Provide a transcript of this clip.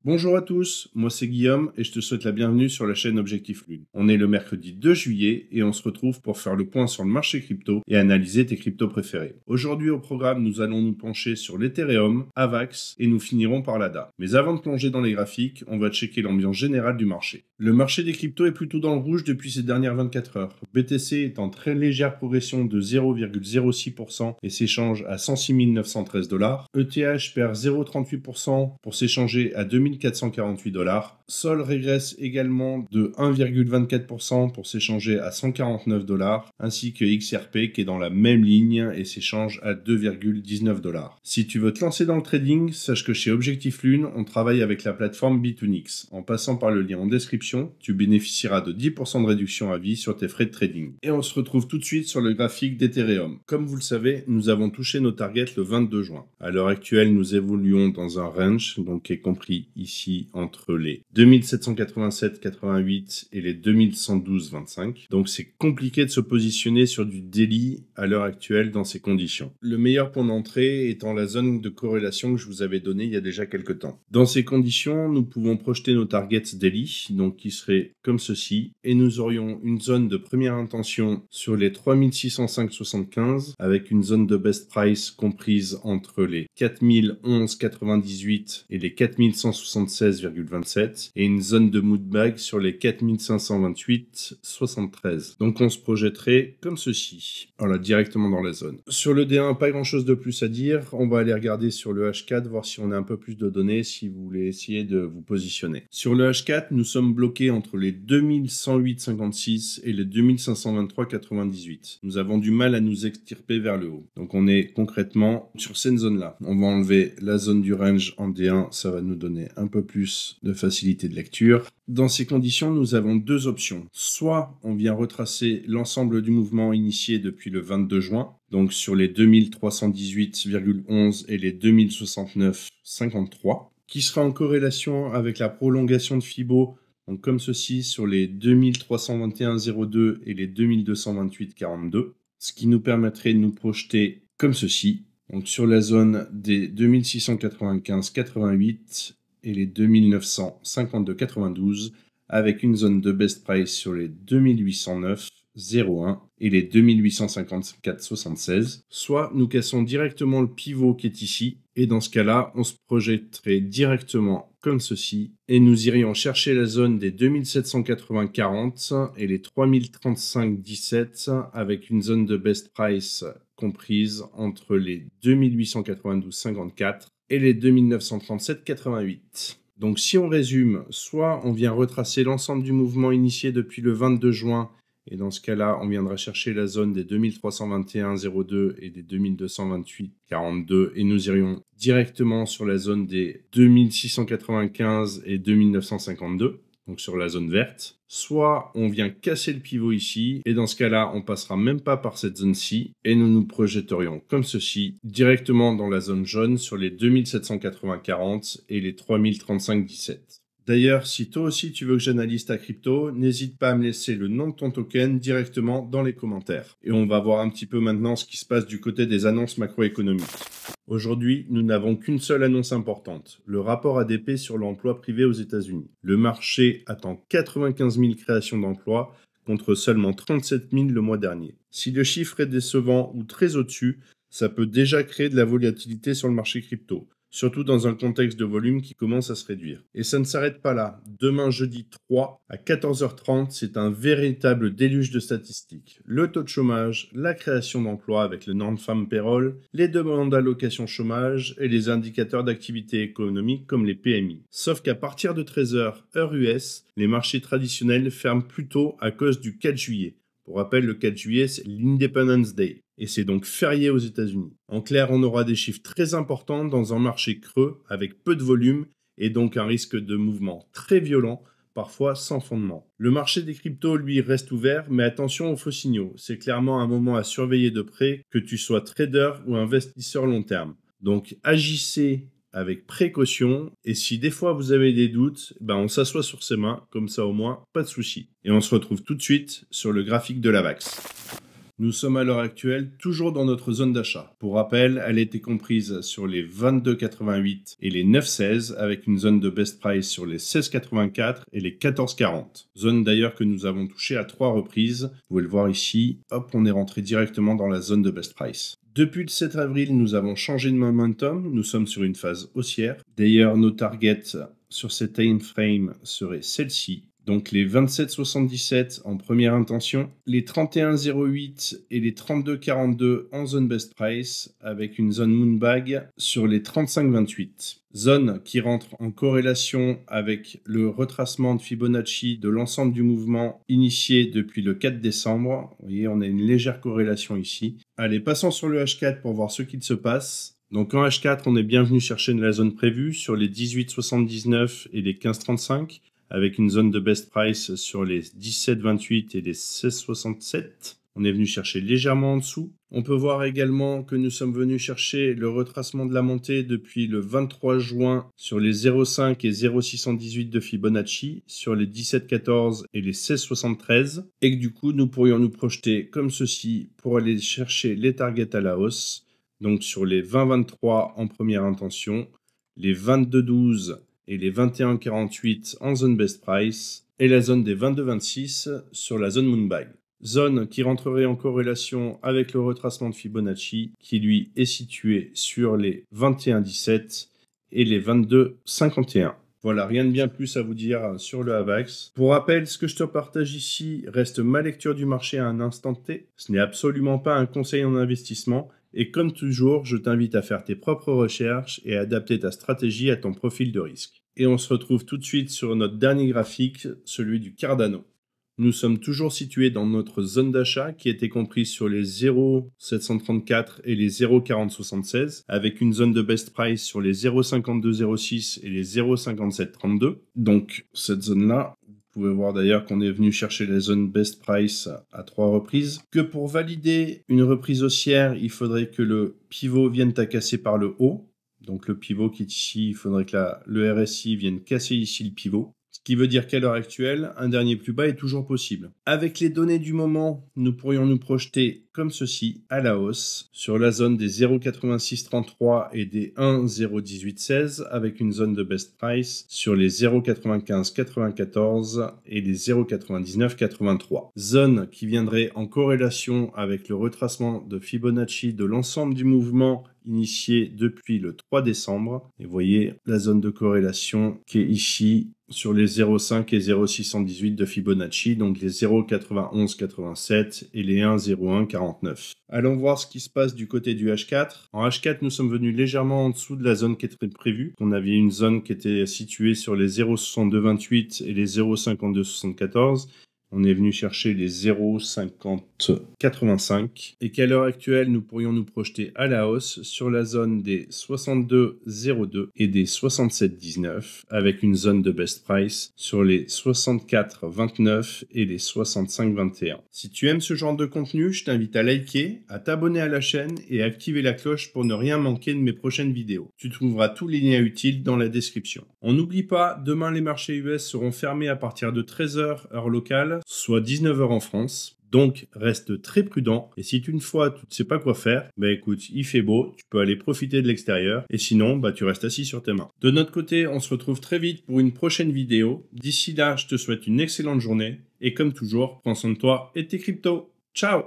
Bonjour à tous, moi c'est Guillaume et je te souhaite la bienvenue sur la chaîne Objectif Lune. On est le mercredi 2 juillet et on se retrouve pour faire le point sur le marché crypto et analyser tes cryptos préférés. Aujourd'hui au programme, nous allons nous pencher sur l'Ethereum, AVAX et nous finirons par l'ADA. Mais avant de plonger dans les graphiques, on va checker l'ambiance générale du marché. Le marché des cryptos est plutôt dans le rouge depuis ces dernières 24 heures. BTC est en très légère progression de 0,06% et s'échange à 106 913 $. ETH perd 0,38% pour s'échanger à 2448 $. Sol régresse également de 1,24% pour s'échanger à 149 $, ainsi que XRP qui est dans la même ligne et s'échange à 2,19 $. Si tu veux te lancer dans le trading, sache que chez Objectif Lune, on travaille avec la plateforme Bitunix. En passant par le lien en description, tu bénéficieras de 10% de réduction à vie sur tes frais de trading. Et on se retrouve tout de suite sur le graphique d'Ethereum. Comme vous le savez, nous avons touché nos targets le 22 juin. À l'heure actuelle, nous évoluons dans un range, donc qui est compris ici entre les 2787,88 et les 2112,25. Donc c'est compliqué de se positionner sur du daily à l'heure actuelle dans ces conditions. Le meilleur point d'entrée étant la zone de corrélation que je vous avais donnée il y a déjà quelques temps. Dans ces conditions, nous pouvons projeter nos targets daily, donc qui seraient comme ceci, et nous aurions une zone de première intention sur les 3605,75 avec une zone de best price comprise entre les 4011,98 et les 4176,27 et une zone de mood bag sur les 4528,73. Donc on se projetterait comme ceci. Voilà, directement dans la zone. Sur le D1, pas grand chose de plus à dire. On va aller regarder sur le H4, voir si on a un peu plus de données, si vous voulez essayer de vous positionner. Sur le H4, nous sommes bloqués entre les 2108,56 et les 2523,98. Nous avons du mal à nous extirper vers le haut. Donc on est concrètement sur cette zone-là. On va enlever la zone du range en D1, ça va nous donner un peu plus de facilité de lecture. Dans ces conditions, nous avons deux options. Soit on vient retracer l'ensemble du mouvement initié depuis le 22 juin, donc sur les 2318,11 et les 2069,53, qui sera en corrélation avec la prolongation de Fibo, donc comme ceci sur les 2321,02 et les 2228,42, ce qui nous permettrait de nous projeter comme ceci, donc sur la zone des 2695,88 et les 2952,92 avec une zone de best price sur les 2809,01 et les 2854,76. Soit nous cassons directement le pivot qui est ici et dans ce cas-là, on se projetterait directement comme ceci et nous irions chercher la zone des 2780,40 et les 3035,17 avec une zone de best price comprise entre les 2892,54 et les 2937,88. Donc si on résume, soit on vient retracer l'ensemble du mouvement initié depuis le 22 juin, et dans ce cas-là, on viendra chercher la zone des 2321,02 et des 2228,42, et nous irions directement sur la zone des 2695 et 2952, donc sur la zone verte. Soit on vient casser le pivot ici, et dans ce cas-là, on passera même pas par cette zone-ci, et nous nous projetterions comme ceci, directement dans la zone jaune sur les 2780,40 et les 3035,17. D'ailleurs, si toi aussi tu veux que j'analyse ta crypto, n'hésite pas à me laisser le nom de ton token directement dans les commentaires. Et on va voir un petit peu maintenant ce qui se passe du côté des annonces macroéconomiques. Aujourd'hui, nous n'avons qu'une seule annonce importante, le rapport ADP sur l'emploi privé aux États-Unis. Le marché attend 95 000 créations d'emplois contre seulement 37 000 le mois dernier. Si le chiffre est décevant ou très au-dessus, ça peut déjà créer de la volatilité sur le marché crypto, surtout dans un contexte de volume qui commence à se réduire. Et ça ne s'arrête pas là. Demain, jeudi 3, à 14h30, c'est un véritable déluge de statistiques. Le taux de chômage, la création d'emplois avec le non-farm payroll, les demandes d'allocation chômage et les indicateurs d'activité économique comme les PMI. Sauf qu'à partir de 13h, heure US, les marchés traditionnels ferment plus tôt à cause du 4 juillet. Pour rappel, le 4 juillet, c'est l'Independence Day. Et c'est donc férié aux États-Unis. En clair, on aura des chiffres très importants dans un marché creux avec peu de volume et donc un risque de mouvement très violent, parfois sans fondement. Le marché des cryptos, lui, reste ouvert, mais attention aux faux signaux. C'est clairement un moment à surveiller de près, que tu sois trader ou investisseur long terme. Donc agissez avec précaution, et si des fois vous avez des doutes, on s'assoit sur ses mains, comme ça au moins, pas de souci. Et on se retrouve tout de suite sur le graphique de l'AVAX. Nous sommes à l'heure actuelle toujours dans notre zone d'achat. Pour rappel, elle était comprise sur les 22,88 et les 9,16 avec une zone de best price sur les 16,84 et les 14,40. Zone d'ailleurs que nous avons touchée à 3 reprises. Vous pouvez le voir ici. Hop, on est rentré directement dans la zone de best price. Depuis le 7 avril, nous avons changé de momentum. Nous sommes sur une phase haussière. D'ailleurs, nos targets sur cette time frame seraient celles-ci. Donc les 27,77 en première intention, les 31,08 et les 32,42 en zone best price avec une zone moonbag sur les 35,28. Zone qui rentre en corrélation avec le retracement de Fibonacci de l'ensemble du mouvement initié depuis le 4 décembre. Vous voyez, on a une légère corrélation ici. Allez, passons sur le H4 pour voir ce qu'il se passe. Donc en H4, on est bien venu chercher la zone prévue sur les 18,79 et les 15,35 avec une zone de best price sur les 17,28 et les 16,67. On est venu chercher légèrement en dessous. On peut voir également que nous sommes venus chercher le retracement de la montée depuis le 23 juin sur les 0,5 et 0,618 de Fibonacci, sur les 17,14 et les 16,73. Et que du coup, nous pourrions nous projeter comme ceci pour aller chercher les targets à la hausse. Donc sur les 20,23 en première intention, les 22,12 et les 21,48 en zone best price et la zone des 22,26 sur la zone moonbag. Zone qui rentrerait en corrélation avec le retracement de Fibonacci qui lui est situé sur les 21,17 et les 22,51. Voilà, rien de bien plus à vous dire sur le AVAX. Pour rappel, ce que je te partage ici reste ma lecture du marché à un instant T. Ce n'est absolument pas un conseil en investissement. Et comme toujours, je t'invite à faire tes propres recherches et à adapter ta stratégie à ton profil de risque. Et on se retrouve tout de suite sur notre dernier graphique, celui du Cardano. Nous sommes toujours situés dans notre zone d'achat qui était comprise sur les 0,734 et les 0,4076 avec une zone de best price sur les 0,5206 et les 0,5732. Donc cette zone-là, vous pouvez voir d'ailleurs qu'on est venu chercher la zone best price à 3 reprises. Que pour valider une reprise haussière, il faudrait que le pivot vienne à casser par le haut. Donc le pivot qui est ici, il faudrait que le RSI vienne casser ici le pivot. Ce qui veut dire qu'à l'heure actuelle, un dernier plus bas est toujours possible. Avec les données du moment, nous pourrions nous projeter comme ceci à la hausse sur la zone des 0,8633 et des 1,01816 avec une zone de best price sur les 0,9594 et les 0,9983. Zone qui viendrait en corrélation avec le retracement de Fibonacci de l'ensemble du mouvement initié depuis le 3 décembre. Et vous voyez la zone de corrélation qui est ici sur les 0,5 et 0,618 de Fibonacci, donc les 0,9187 et les 1,0149. Allons voir ce qui se passe du côté du H4. En H4, nous sommes venus légèrement en dessous de la zone qui était prévue. On avait une zone qui était située sur les 0,6228 et les 0,5274. On est venu chercher les 0,5085 et qu'à l'heure actuelle, nous pourrions nous projeter à la hausse sur la zone des 62,02 et des 67,19 avec une zone de best price sur les 64,29 et les 65,21. Si tu aimes ce genre de contenu, je t'invite à liker, à t'abonner à la chaîne et à activer la cloche pour ne rien manquer de mes prochaines vidéos. Tu trouveras tous les liens utiles dans la description. On n'oublie pas, demain les marchés US seront fermés à partir de 13h heure locale, soit 19h en France. Donc, reste très prudent. Et si une fois, tu ne sais pas quoi faire, écoute, il fait beau, tu peux aller profiter de l'extérieur. Et sinon, tu restes assis sur tes mains. De notre côté, on se retrouve très vite pour une prochaine vidéo. D'ici là, je te souhaite une excellente journée. Et comme toujours, prends soin de toi et tes cryptos. Ciao!